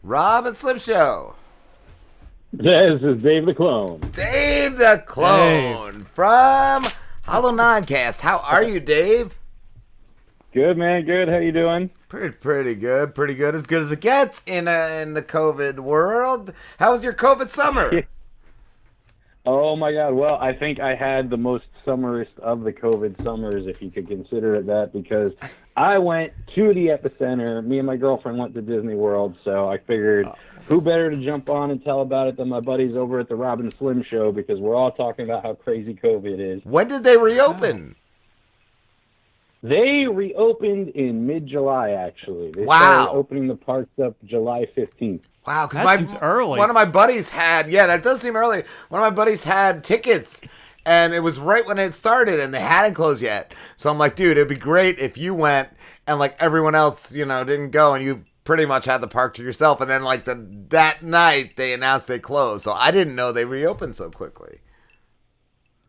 Rob and Slim Show. This is Dave The Klone. Dave The Klone from Hollow Nodcast. How are you, Dave? Good, man. Good. How you doing? Pretty good. Pretty good. As good as it gets in the COVID world. How was your COVID summer? Oh, my God. Well, I think I had the most summerist of the COVID summers, if you could consider it that, because I went to the epicenter. Me and my girlfriend went to Disney World, so I figured who better to jump on and tell about it than my buddies over at the Rob and Slim Show, because we're all talking about how crazy COVID is. When did they reopen? They reopened in mid-July, actually. They Wow. started opening the parks up July 15th. Wow, because That seems early. One of my buddies had, that does seem early. One of my buddies had tickets, and it was right when it started, and they hadn't closed yet. So I'm like, dude, it'd be great if you went, and like everyone else, didn't go, and you pretty much had the park to yourself. And then like that night, they announced they closed. So I didn't know they reopened so quickly.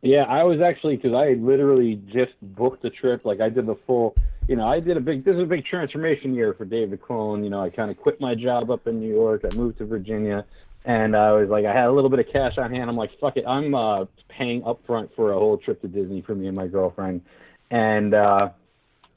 Yeah, I was actually, because I had literally just booked a trip. Like, I did the full, this is a big transformation year for Dave The Klone. I kind of quit my job up in New York. I moved to Virginia, and I was like, I had a little bit of cash on hand. I'm like, fuck it. I'm paying up front for a whole trip to Disney for me and my girlfriend. And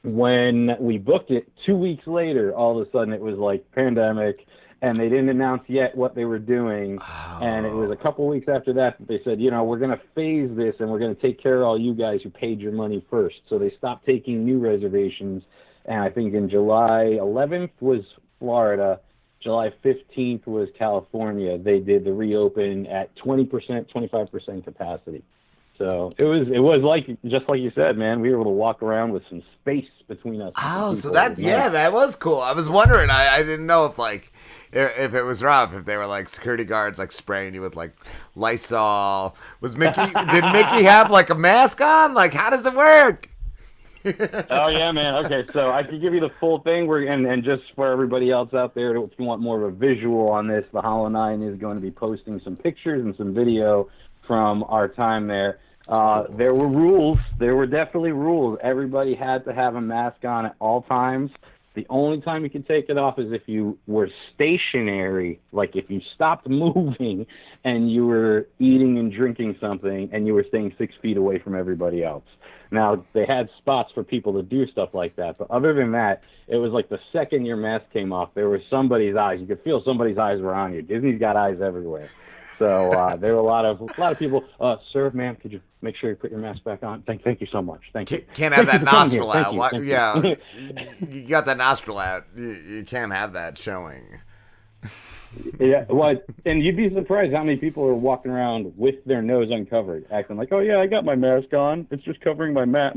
when we booked it, 2 weeks later, all of a sudden it was like pandemic, and they didn't announce yet what they were doing. Oh. And it was a couple weeks after that they said, we're going to phase this, and we're going to take care of all you guys who paid your money first. So they stopped taking new reservations. And I think in July 11th was Florida. July 15th was California. They did the reopen at 20%, 25% capacity. So it was like, just like you said, man, we were able to walk around with some space between us. Oh, so that was cool. I was wondering. I didn't know if it was rough, if they were like security guards like spraying you with like Lysol. Did Mickey have like a mask on? Like, how does it work? Oh yeah, man. Okay, so I can give you the full thing. And just for everybody else out there, if you want more of a visual on this, the Hollow Nine is going to be posting some pictures and some video from our time there. There were rules. There were definitely rules. Everybody had to have a mask on at all times. The only time you could take it off is if you were stationary, like if you stopped moving and you were eating and drinking something and you were staying 6 feet away from everybody else. Now, they had spots for people to do stuff like that, but other than that, it was like the second your mask came off, there was somebody's eyes. You could feel somebody's eyes were on you. Disney's got eyes everywhere. So there were a lot of people. Sir, ma'am, could you make sure you put your mask back on? Thank you so much. Thank you. Can't have that nostril out. Thank you. Yeah, you got that nostril out. You can't have that showing. Yeah, and you'd be surprised how many people are walking around with their nose uncovered, acting like, "Oh yeah, I got my mask on. It's just covering my mouth.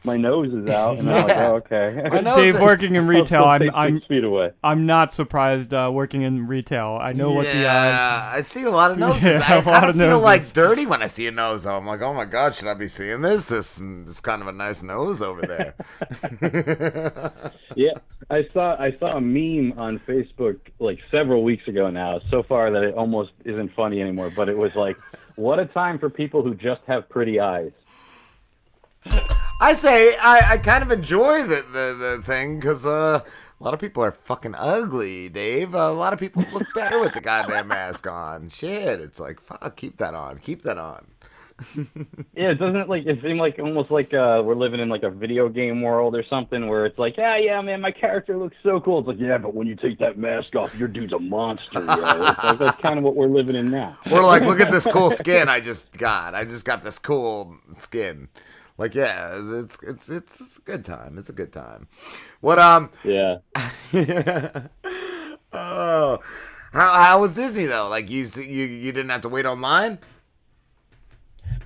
My nose is out." And I'm like, "Oh, okay." Dave, working in retail, I'm 6 feet away. I'm not surprised working in retail. I know what the I see a lot of noses. Yeah, I kind of feel noses. like dirty when I see a nose. I'm like, oh my god, should I be seeing this? This kind of a nice nose over there. Yeah, I saw a meme on Facebook like several weeks ago now, so far that it almost isn't funny anymore, but it was like, what a time for people who just have pretty eyes. I say I kind of enjoy the thing because a lot of people are fucking ugly, Dave. A lot of people look better with the goddamn mask on. Shit, it's like, fuck, keep that on. Yeah, it seem like almost like we're living in like a video game world or something where it's like, yeah, man, my character looks so cool. It's like, yeah, but when you take that mask off, your dude's a monster. It's like, that's kind of what we're living in now. We're like, look at this cool skin I just got. I just got this cool skin. Like, yeah, it's a good time. It's a good time. What Yeah. Oh, how was Disney though? Like you didn't have to wait online?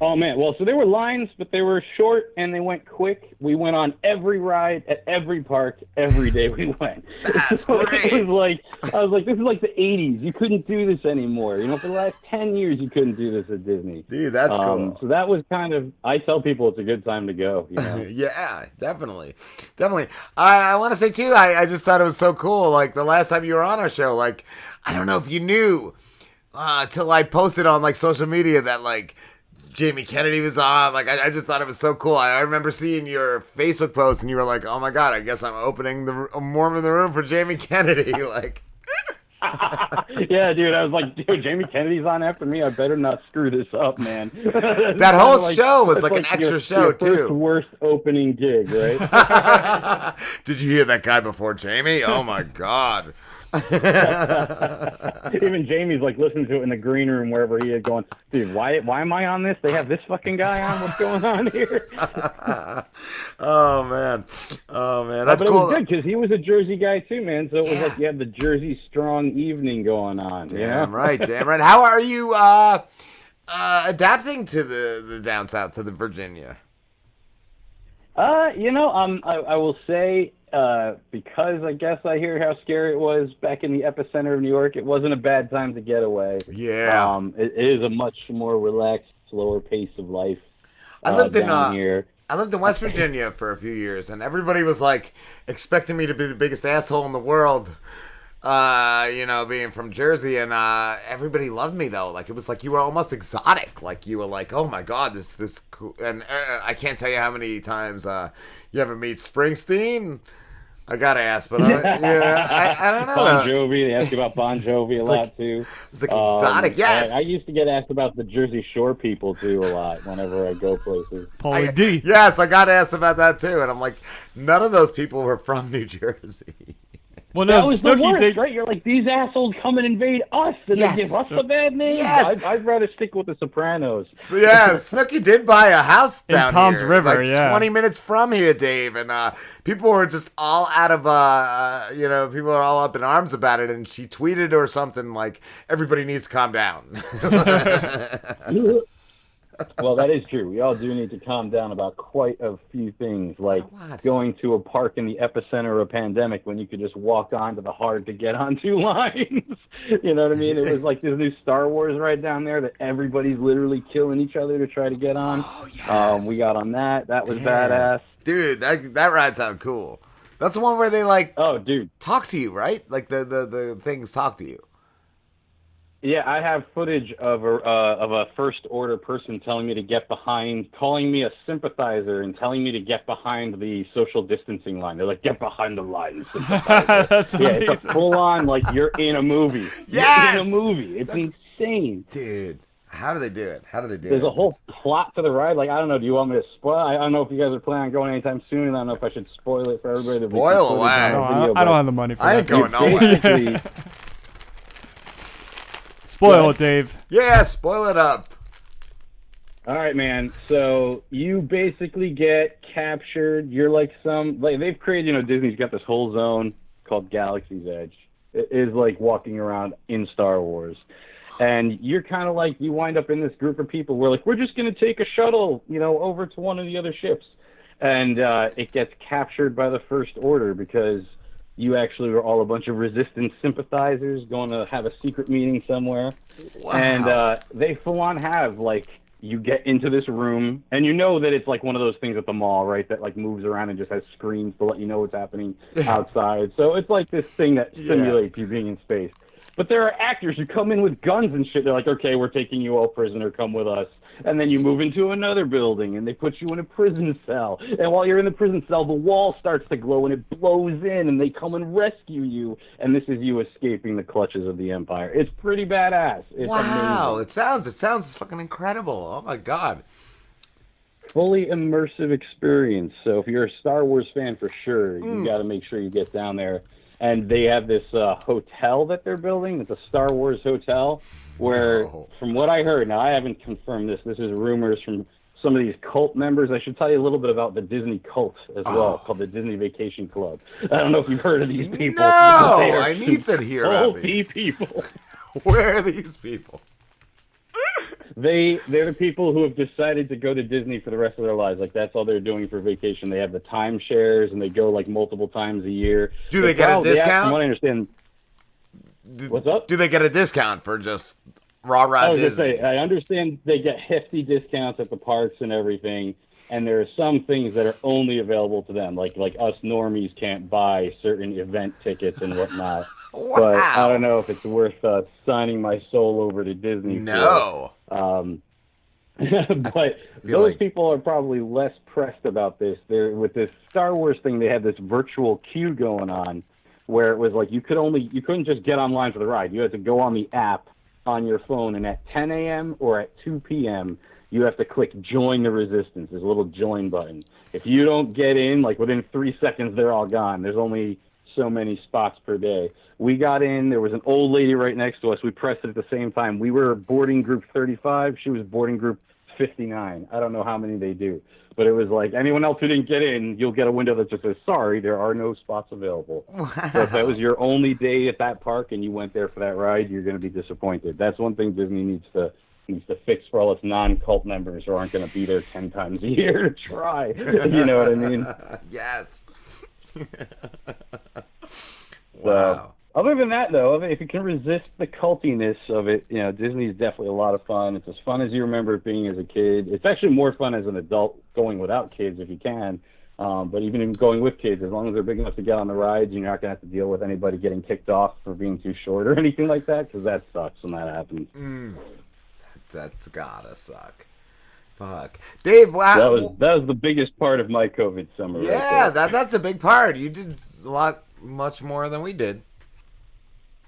Oh, man. Well, so there were lines, but they were short, and they went quick. We went on every ride at every park every day we went. That's great. I was like, this is like the 80s. You couldn't do this anymore. For the last 10 years, you couldn't do this at Disney. Dude, that's cool. So that was kind of, I tell people it's a good time to go. Yeah, definitely. I want to say, too, I just thought it was so cool. Like, the last time you were on our show, like, I don't know if you knew till I posted on, like, social media that, like, Jamie Kennedy was on. Like, I just thought it was so cool. I remember seeing your Facebook post, and you were like, "Oh my god, I guess I'm warming the room for Jamie Kennedy." Like, Yeah, dude. I was like, dude, Jamie Kennedy's on after me. I better not screw this up, man. That whole show was like an extra show your too. First worst opening gig, right? Did you hear that guy before Jamie? Oh my God. Even Jamie's like listening to it in the green room wherever he is, going, dude, why am I on this? They have this fucking guy on. What's going on here? Oh man, that's but cool. It was good because he was a Jersey guy too, man. So it was like you had the Jersey Strong evening going on. Damn right. How are you adapting to the down south, to the Virginia? I will say, because I guess I hear how scary it was back in the epicenter of New York, it wasn't a bad time to get away. Yeah. It is a much more relaxed, slower pace of life. I lived down here. I lived in West Virginia for a few years, and everybody was like expecting me to be the biggest asshole in the world. Being from Jersey, and everybody loved me though. Like it was like you were almost exotic. Like you were like, oh my God, this cool. And I can't tell you how many times you ever meet Springsteen. I gotta ask, but I don't know. Bon Jovi, they ask you about Bon Jovi a lot too. It's like exotic, yes. I used to get asked about the Jersey Shore people too a lot whenever I go places. Paulie D. Yes, I got asked about that too, and I'm like, none of those people were from New Jersey. Well, that no, was Snooki the worst, did. right? You're like, these assholes come and invade us, and Yes. they give us a bad name? Yes. I'd rather stick with the Sopranos. So yeah, Snooki did buy a house down Tom's here, River, like yeah. 20 minutes from here, Dave, and people were just all out of, people are all up in arms about it, and she tweeted or something like, everybody needs to calm down. Well, that is true. We all do need to calm down about quite a few things, like going to a park in the epicenter of a pandemic when you could just walk onto the hard-to-get-onto lines. You know what I mean? It was like this new Star Wars right down there that everybody's literally killing each other to try to get on. Oh, yes. We got on that. That was badass. Dude, that ride sounded cool. That's the one where they, Oh, dude. talk to you, right? Like, the things talk to you. Yeah, I have footage of a first order person telling me to get behind, calling me a sympathizer and telling me to get behind the social distancing line. They're like, get behind the line, sympathizer. That's yeah, amazing. it's a full on, like, you're in a movie. Yes! You're in a movie. It's insane. Dude, how do they do it? There's a whole plot to the ride. Like, I don't know, do you want me to spoil? I don't know if you guys are planning on going anytime soon. I don't know if I should spoil it for everybody. Spoil away. No, I don't have the money for I ain't that. going nowhere. Basically, Spoil it, Dave. Yeah, spoil it up. all right, man. So you basically get captured. You're like they've created, Disney's got this whole zone called Galaxy's Edge. It is like walking around in Star Wars. And you're kind of like, you wind up in this group of people where like, we're just going to take a shuttle, over to one of the other ships. And it gets captured by the First Order because you actually were all a bunch of resistance sympathizers going to have a secret meeting somewhere. Wow. And they full on have, like, you get into this room, and you know that it's like one of those things at the mall, right, that like moves around and just has screens to let you know what's happening outside. So it's like this thing that simulates you being in space. But there are actors who come in with guns and shit. They're like, okay, we're taking you all prisoner. Come with us. And then you move into another building, and they put you in a prison cell. And while you're in the prison cell, the wall starts to glow, and it blows in, and they come and rescue you. And this is you escaping the clutches of the Empire. It's pretty badass. It's Wow, amazing. it sounds fucking incredible. Oh my God. Fully immersive experience. So if you're a Star Wars fan, for sure, you got to make sure you get down there. And they have this hotel that they're building. It's a Star Wars hotel where, from what I heard, now I haven't confirmed this. This is rumors from some of these cult members. I should tell you a little bit about the Disney cult as well, called the Disney Vacation Club. I don't know if you've heard of these people. No, I need to hear about these people. Where are these people? They're the people who have decided to go to Disney for the rest of their lives. Like, that's all they're doing for vacation. They have the timeshares, and they go, like, multiple times a year. Do they get a discount? From what I understand. What's up? Do they get a discount for just rah-rah I was Disney? going to say, I understand they get hefty discounts at the parks and everything, and there are some things that are only available to them. Like us normies can't buy certain event tickets and whatnot. Wow. But I don't know if it's worth signing my soul over to Disney. No. But those people are probably less pressed about this. With this Star Wars thing, they have this virtual queue going on where it was like you couldn't just get online for the ride. You had to go on the app on your phone, and at 10 a.m. or at 2 p.m. you have to click join the resistance. There's a little join button. If you don't get in, like within 3 seconds, they're all gone. There's only so many spots per day. We got in. There was an old lady right next to us. We pressed it at the same time. We were boarding group 35. She was boarding group 59. I don't know how many they do. But it was like, anyone else who didn't get in, you'll get a window that just says, sorry, there are no spots available. Wow. So if that was your only day at that park and you went there for that ride, you're going to be disappointed. That's one thing Disney needs to fix for all its non-cult members who aren't going to be there 10 times a year to try. You know what I mean? Yes. Wow. Other than that, though, if you can resist the cultiness of it, you know, Disney's definitely a lot of fun. It's as fun as you remember it being as a kid. It's actually more fun as an adult going without kids if you can. But even going with kids, as long as they're big enough to get on the rides, you're not going to have to deal with anybody getting kicked off for being too short or anything like that, because that sucks when that happens. That's gotta suck. Fuck, Dave. Wow, that was the biggest part of my COVID summer. Yeah, right that's a big part. You did much more than we did.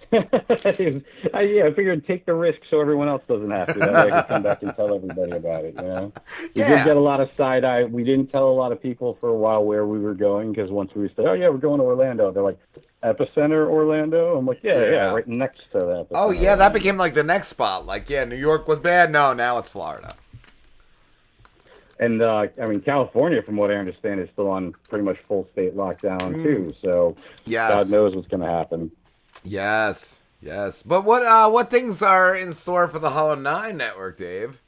I figured take the risk so everyone else doesn't have to. That way I could come back and tell everybody about it. You know, we did get a lot of side eye. We didn't tell a lot of people for a while where we were going, because once we said, "Oh yeah, we're going to Orlando," they're like, "Epicenter Orlando." I'm like, "Yeah, right next to that." Oh yeah, that became like the next spot. Like, yeah, New York was bad. No, now it's Florida. And I mean, California, from what I understand, is still on pretty much full state lockdown too. So God knows what's going to happen. Yes. But what things are in store for the Hollow 9 network, Dave?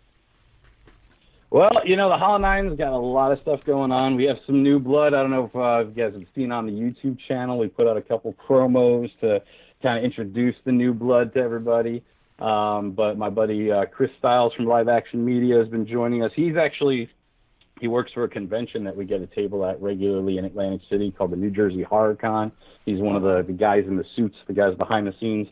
Well, you know, the Hollow 9's got a lot of stuff going on. We have some new blood. I don't know if you guys have seen on the YouTube channel. We put out a couple promos to kind of introduce the new blood to everybody. But my buddy Chris Stiles from Live Action Media has been joining us. He works for a convention that we get a table at regularly in Atlantic City called the New Jersey Horror Con. He's one of the guys in the suits, the guys behind the scenes.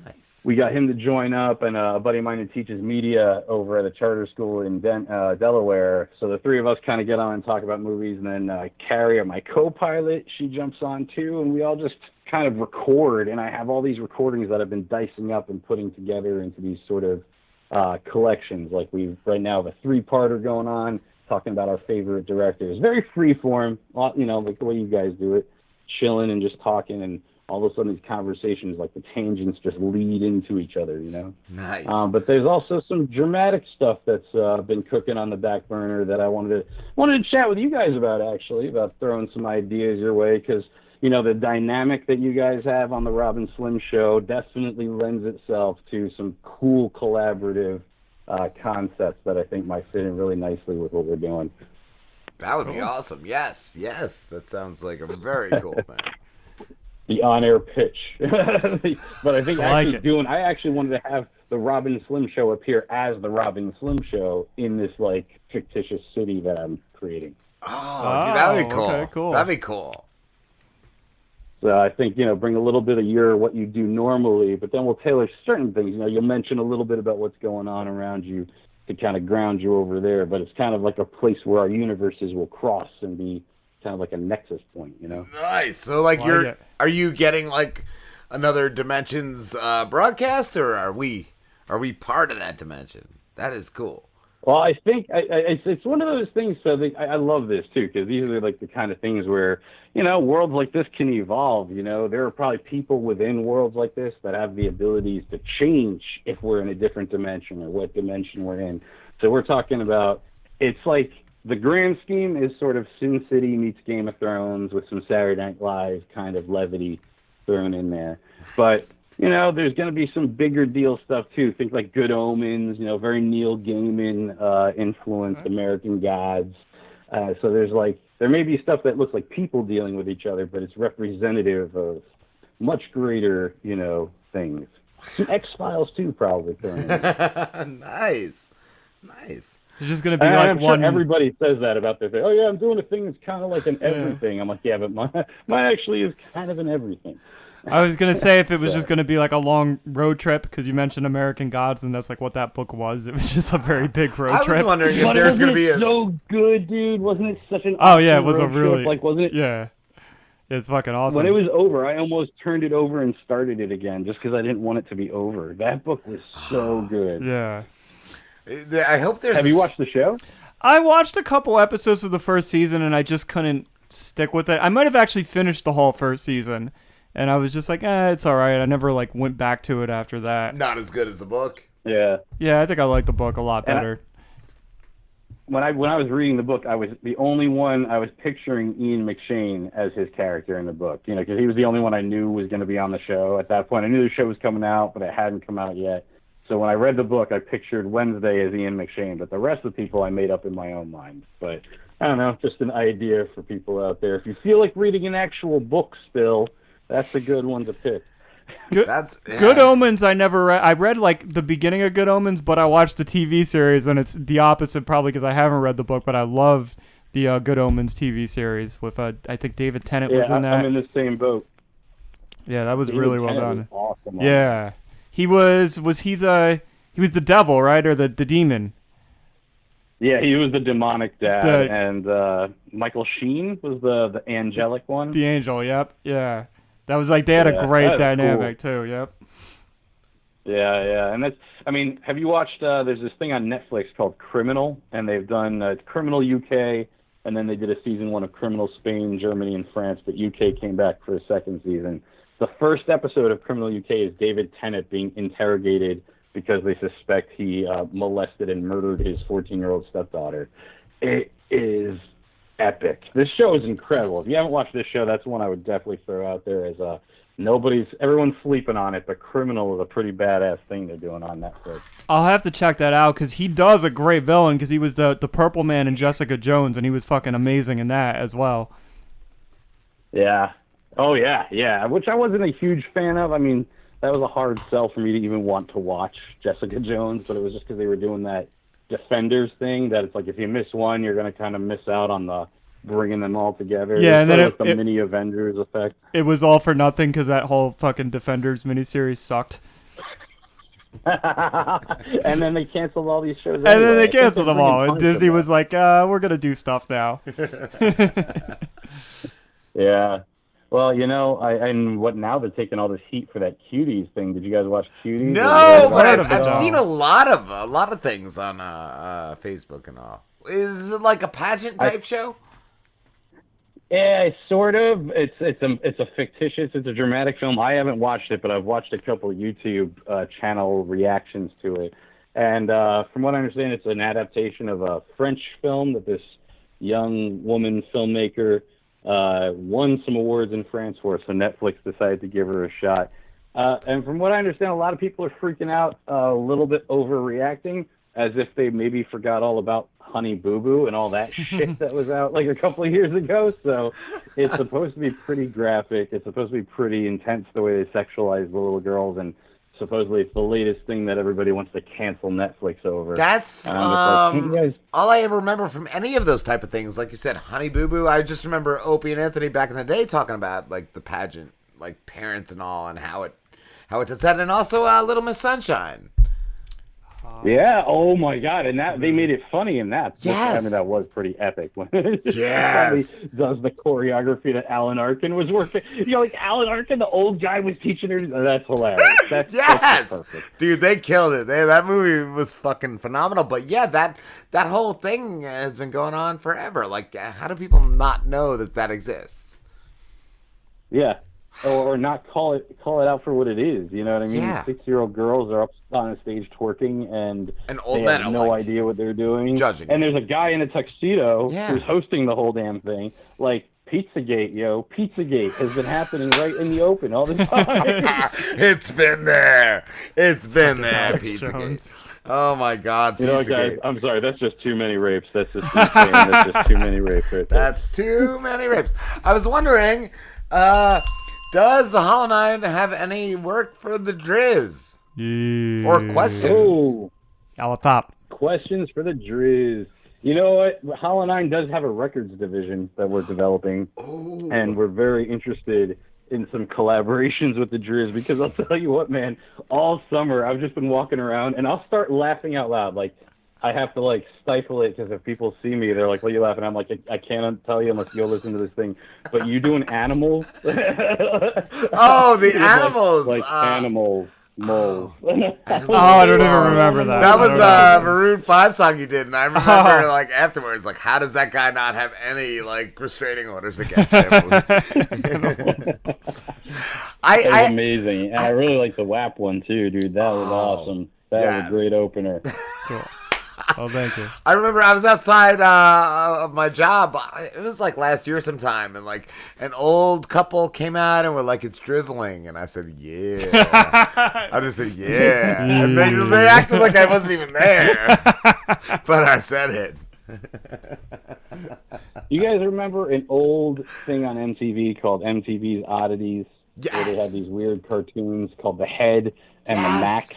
Nice. We got him to join up, and a buddy of mine who teaches media over at a charter school in Delaware. So the three of us kind of get on and talk about movies, and then Carrie, my co-pilot, she jumps on too, and we all just kind of record. And I have all these recordings that I've been dicing up and putting together into these sort of collections. Like we right now have a 3-parter going on, talking about our favorite directors. Very freeform, you know, like the way you guys do it, chilling and just talking, and all of a sudden these conversations, like the tangents just lead into each other, you know? Nice. But there's also some dramatic stuff that's been cooking on the back burner that I wanted to chat with you guys about, actually, about throwing some ideas your way, because, you know, the dynamic that you guys have on the Rob and Slim show definitely lends itself to some cool collaborative concepts that I think might fit in really nicely with what we're doing. That would be awesome. Yes. That sounds like a very cool thing. The on-air pitch. But I think I actually wanted to have the Robin Slim show appear as the Robin Slim show in this like fictitious city that I'm creating. Oh, dude, that'd be cool. Okay, cool. That'd be cool. So I think, you know, bring a little bit of what you do normally, but then we'll tailor certain things. You know, you'll mention a little bit about what's going on around you to kind of ground you over there, but it's kind of like a place where our universes will cross and be kind of like a nexus point, you know? Nice. So, like, are you getting like another Dimensions broadcast, or are we part of that dimension? That is cool. Well, I think it's one of those things. So I love this too, because these are like the kind of things where, you know, worlds like this can evolve. You know, there are probably people within worlds like this that have the abilities to change if we're in a different dimension or what dimension we're in. So we're talking about, it's like the grand scheme is sort of Sin City meets Game of Thrones with some Saturday Night Live kind of levity thrown in there. But you know, there's going to be some bigger deal stuff, too. Think like Good Omens, you know, very Neil Gaiman influenced American Gods. So there may be stuff that looks like people dealing with each other, but it's representative of much greater, you know, things. Some X-Files, too, probably. Nice. It's just going to be I'm sure everybody says that about their thing. Oh, yeah, I'm doing a thing that's kind of like an everything. I'm like, yeah, but mine actually is kind of an everything. I was going to say if it was just going to be like a long road trip, because you mentioned American Gods, and that's like what that book was. It was just a very big road trip. I was wondering if there's going to be so good, dude. Wasn't it such an it was a road really trip? Like, wasn't it? Yeah. It's fucking awesome. When it was over, I almost turned it over and started it again just because I didn't want it to be over. That book was so good. Yeah. I hope there's. Have you watched the show? I watched a couple episodes of the first season and I just couldn't stick with it. I might have actually finished the whole first season, and I was just like, it's all right. I never like went back to it after that. Not as good as the book. Yeah. Yeah, I think I like the book a lot better. When I was reading the book, I was the only one I was picturing Ian McShane as his character in the book. You know, because he was the only one I knew was going to be on the show at that point. I knew the show was coming out, but it hadn't come out yet. So when I read the book, I pictured Wednesday as Ian McShane, but the rest of the people I made up in my own mind. But I don't know, just an idea for people out there. If you feel like reading an actual book still, that's a good one to pick. Good Omens I never read. I read like the beginning of Good Omens, but I watched the TV series, and it's the opposite probably because I haven't read the book, but I love the Good Omens TV series with I think David Tennant was in that. I'm in the same boat. Yeah, that was David really well Tennant done. was awesome. Yeah. He was he the devil, right? Or the demon? Yeah, he was the demonic dad, and Michael Sheen was the angelic one. The angel, yep. Yeah. That was like, they had a great dynamic too, yep. Yeah, and that's, I mean, have you watched, there's this thing on Netflix called Criminal, and they've done Criminal UK, and then they did a season 1 of Criminal Spain, Germany, and France, but UK came back for a second season. The first episode of Criminal UK is David Tennant being interrogated because they suspect he molested and murdered his 14-year-old stepdaughter. It is epic. This show is incredible. If you haven't watched this show, that's one I would definitely throw out there as everyone's sleeping on it, but Criminal is a pretty badass thing they're doing on Netflix. I'll have to check that out because he does a great villain because he was the Purple Man in Jessica Jones, and he was fucking amazing in that as well. Yeah. Oh, yeah, which I wasn't a huge fan of. I mean, that was a hard sell for me to even want to watch Jessica Jones, but it was just because they were doing that Defenders thing that it's like if you miss one, you're going to kind of miss out on the bringing them all together. Yeah, and then like the mini Avengers effect. It was all for nothing because that whole fucking Defenders miniseries sucked. And then they canceled all these shows. And then they canceled them all, and Disney was like, "We're gonna do stuff now." Yeah. Well, you know, now they're taking all this heat for that Cuties thing. Did you guys watch Cuties? No, but I've seen a lot of things on Facebook and all. Is it like a pageant type show? Yeah, it's sort of. It's a fictitious. It's a dramatic film. I haven't watched it, but I've watched a couple of YouTube channel reactions to it. And from what I understand, it's an adaptation of a French film that this young woman filmmaker won some awards in France for, so Netflix decided to give her a shot. And from what I understand, a lot of people are freaking out a little bit overreacting, as if they maybe forgot all about Honey Boo Boo and all that shit that was out like a couple of years ago. So it's supposed to be pretty graphic. It's supposed to be pretty intense the way they sexualize the little girls, and supposedly it's the latest thing that everybody wants to cancel Netflix over. That's all I ever remember from any of those type of things. Like you said, Honey Boo Boo. I just remember Opie and Anthony back in the day talking about like the pageant, like parents and all, and how it does that, and also Little Miss Sunshine. Yeah. Oh my God. And that they made it funny in that. Yes. I mean, that was pretty epic. Yes. Does the choreography that Alan Arkin was working? You know, like Alan Arkin, the old guy, was teaching her. That's hilarious. Yes. That's perfect. Dude, they killed it. That movie was fucking phenomenal. But yeah, that whole thing has been going on forever. Like, how do people not know that exists? Yeah. Or not call it out for what it is. You know what I mean? Yeah. 6-year-old girls are up on a stage twerking, and old they men have are no like idea what they're doing. judging and it. there's a guy in a tuxedo Yeah. who's hosting the whole damn thing. Like, Pizzagate, yo. Pizzagate has been happening right in the open all the time. It's been there. It's been there, Alex Pizzagate. Jones. Oh my God, You know what, guys? Pizzagate. I'm sorry. That's just too many rapes. That's just insane. That's just too many rapes right there. That's too many rapes. I was wondering, does the Hollow Knight have any work for the Driz? Yeah. Or questions? Oh, Out top. questions for the Driz. You know what? Hollow 9 does have a records division that we're developing, and we're very interested in some collaborations with the Driz, because I'll tell you what, man, all summer I've just been walking around, and I'll start laughing out loud. Like, I have to like stifle it because if people see me, they're like, "What are you laughing?" I'm like, "I can't tell you unless you go listen to this thing." But you doing animals? Oh, the animals! Like animals, moles. I don't even remember that. That was I don't know. Maroon 5 song you did, and I remember like afterwards, like how does that guy not have any like restraining orders against him? It was amazing, and I really like the WAP one too, dude. That was awesome. That was a great opener. Cool. Oh, thank you. I remember I was outside of my job. It was like last year sometime, and like an old couple came out and were like, "It's drizzling," and I said, "Yeah." I just said, "Yeah," and they acted like I wasn't even there, but I said it. You guys remember an old thing on MTV called MTV's Oddities? Yes. Where they had these weird cartoons called The Head and The Max.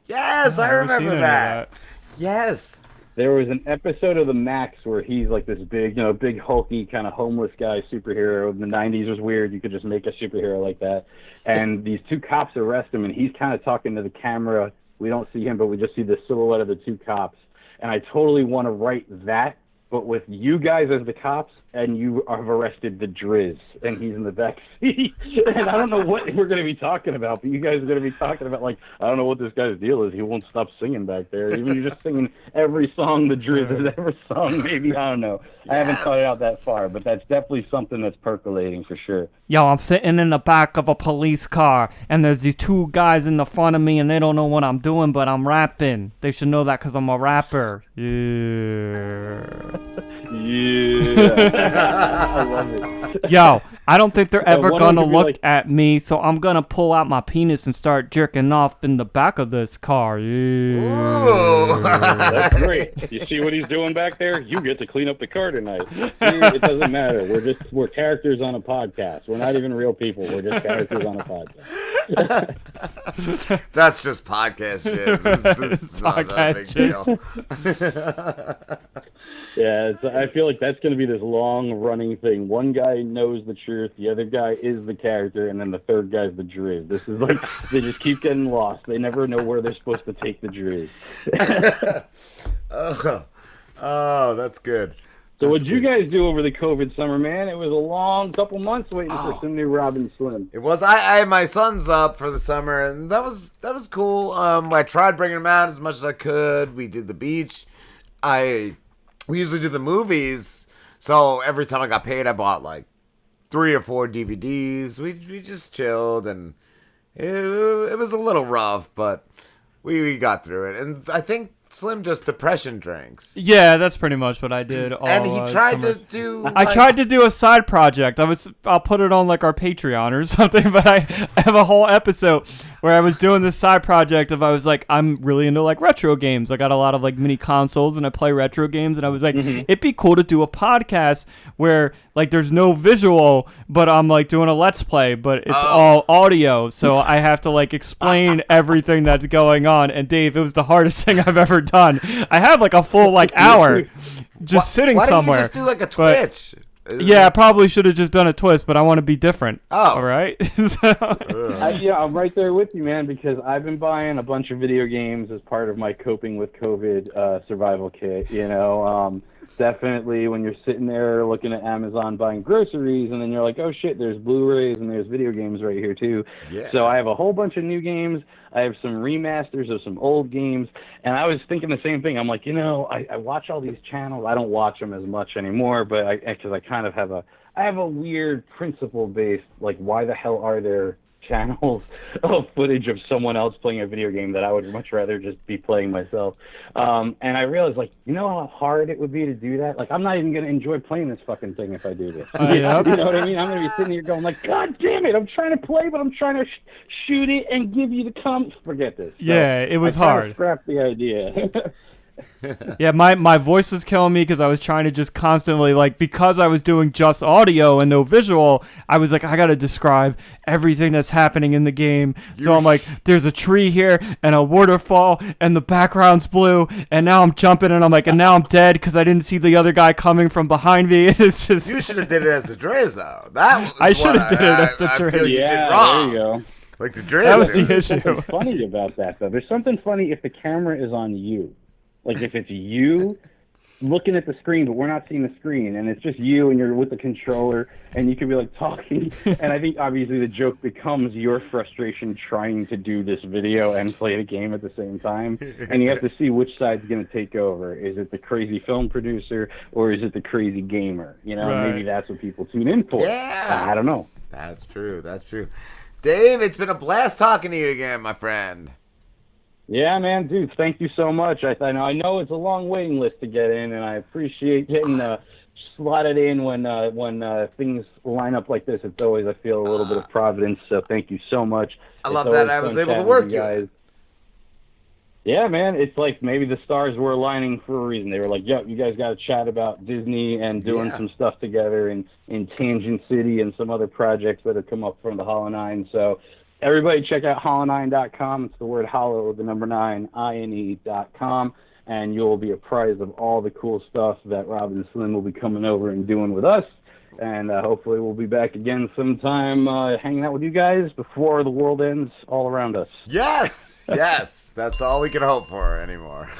Yes, I remember that. Yes. There was an episode of The Max where he's like this big, big hulky kind of homeless guy superhero. In the 90s was weird. You could just make a superhero like that. And these two cops arrest him, and he's kind of talking to the camera. We don't see him, but we just see the silhouette of the two cops. And I totally want to write that, but with you guys as the cops, and you have arrested the Driz, and he's in the back seat. And I don't know what we're going to be talking about, but you guys are going to be talking about, like, I don't know what this guy's deal is. He won't stop singing back there. Even you're just singing every song the Driz has ever sung, maybe. I don't know. I haven't thought it out that far, but that's definitely something that's percolating for sure. Yo, I'm sitting in the back of a police car, and there's these two guys in the front of me, and they don't know what I'm doing, but I'm rapping. They should know that because I'm a rapper. Yeah. Yeah. I love it. Yo, I don't think they're ever one gonna would be look like- at me, so I'm gonna pull out my penis and start jerking off in the back of this car. Yeah. That's great. You see what he's doing back there? You get to clean up the car tonight. It doesn't matter. We're characters on a podcast. We're not even real people. We're just characters on a podcast. That's just podcast shit. It's not a big Podcast deal. Yeah, I feel like that's going to be this long-running thing. One guy knows the truth, the other guy is the character, and then the third guy's the Driz. This is like, they just keep getting lost. They never know where they're supposed to take the Driz. Oh, that's good. So what'd you guys do over the COVID summer, man? It was a long couple months waiting for some new Robin Slim. It was. I had my sons up for the summer, and that was cool. I tried bringing them out as much as I could. We did the beach. We usually do the movies, so every time I got paid, I bought like 3 or 4 DVDs. We just chilled, and it was a little rough, but we got through it. And I think Slim just depression drinks. Yeah, that's pretty much what I did. And he tried summer. to do. I tried to do a side project. I'll put it on like our Patreon or something. But I have a whole episode where I was doing this side project of I was like, I'm really into like retro games. I got a lot of like mini consoles and I play retro games. And I was like, it'd be cool to do a podcast where like there's no visual, but I'm like doing a let's play, but it's all audio. So I have to like explain everything that's going on. And Dave, it was the hardest thing I've ever done. I have like a full like hour just sitting somewhere. Why don't you just do like a Twitch? Yeah, I probably should have just done a twist, but I want to be different. Oh. All right? I'm right there with you, man, because I've been buying a bunch of video games as part of my coping with COVID survival kit, Definitely when you're sitting there looking at Amazon buying groceries and then you're like, oh shit, there's Blu-rays and there's video games right here too. Yeah. So I have a whole bunch of new games. I have some remasters of some old games. And I was thinking the same thing. I'm like, I watch all these channels. I don't watch them as much anymore, but because I kind of have a weird principle-based, like, why the hell are there channels of footage of someone else playing a video game that I would much rather just be playing myself. And I realized, like, you know how hard it would be to do that? Like, I'm not even going to enjoy playing this fucking thing if I do this. You know what I mean? I'm going to be sitting here going, like, God damn it, I'm trying to play, but I'm trying to shoot it and give you the Forget this. So yeah, it was hard. Scrap the idea. Yeah, my voice was killing me because I was trying to just constantly, like, because I was doing just audio and no visual, I was like, I got to describe everything that's happening in the game. So I'm like, there's a tree here and a waterfall and the background's blue and now I'm jumping and I'm like, and now I'm dead because I didn't see the other guy coming from behind me. It's just... You should have did it as the Driz, though. That was I should have did it as the I Driz. feel you did Yeah, wrong. there you go. Like the Driz. That was the dude. issue. There's something funny about that, though. There's something funny if the camera is on you. Like if it's you looking at the screen, but we're not seeing the screen, and it's just you and you're with the controller, and you can be like talking, and I think obviously the joke becomes your frustration trying to do this video and play the game at the same time, and you have to see which side's going to take over. Is it the crazy film producer, or is it the crazy gamer? You know, Right. maybe that's what people tune in for. Yeah. I don't know. That's true. That's true. Dave, it's been a blast talking to you again, my friend. Yeah, man, dude, thank you so much. I know it's a long waiting list to get in, and I appreciate getting slotted in when things line up like this. It's always, I feel, a little bit of providence, so thank you so much. I love that I was able to work you. Guys. Yeah, man, it's like maybe the stars were aligning for a reason. They were like, yo, you guys got to chat about Disney and doing some stuff together in Tangent City and some other projects that have come up from the Hollow 9, so... Everybody check out hollow9.com. It's the word hollow, the number 9, INE.com, and you'll be apprised of all the cool stuff that Rob and Slim will be coming over and doing with us. And hopefully we'll be back again sometime hanging out with you guys before the world ends all around us. Yes, yes. That's all we can hope for anymore.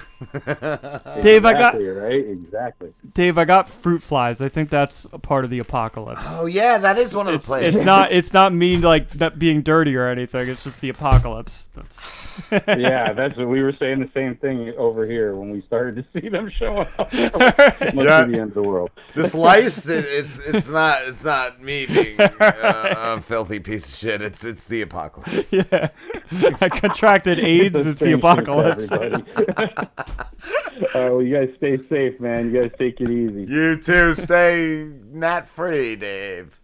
Dave, Exactly. Dave, I got fruit flies. I think that's a part of the apocalypse. Oh yeah, that is one of the places. It's not me like that being dirty or anything. It's just the apocalypse. Yeah, that's what we were saying. The same thing over here when we started to see them showing up. Must be the end of the world. This lice, it's not me being a filthy piece of shit. It's the apocalypse. Yeah, I contracted AIDS. It's the apocalypse. Well, you guys stay safe, man. You guys take it easy. You too. Stay gnat free, Dave.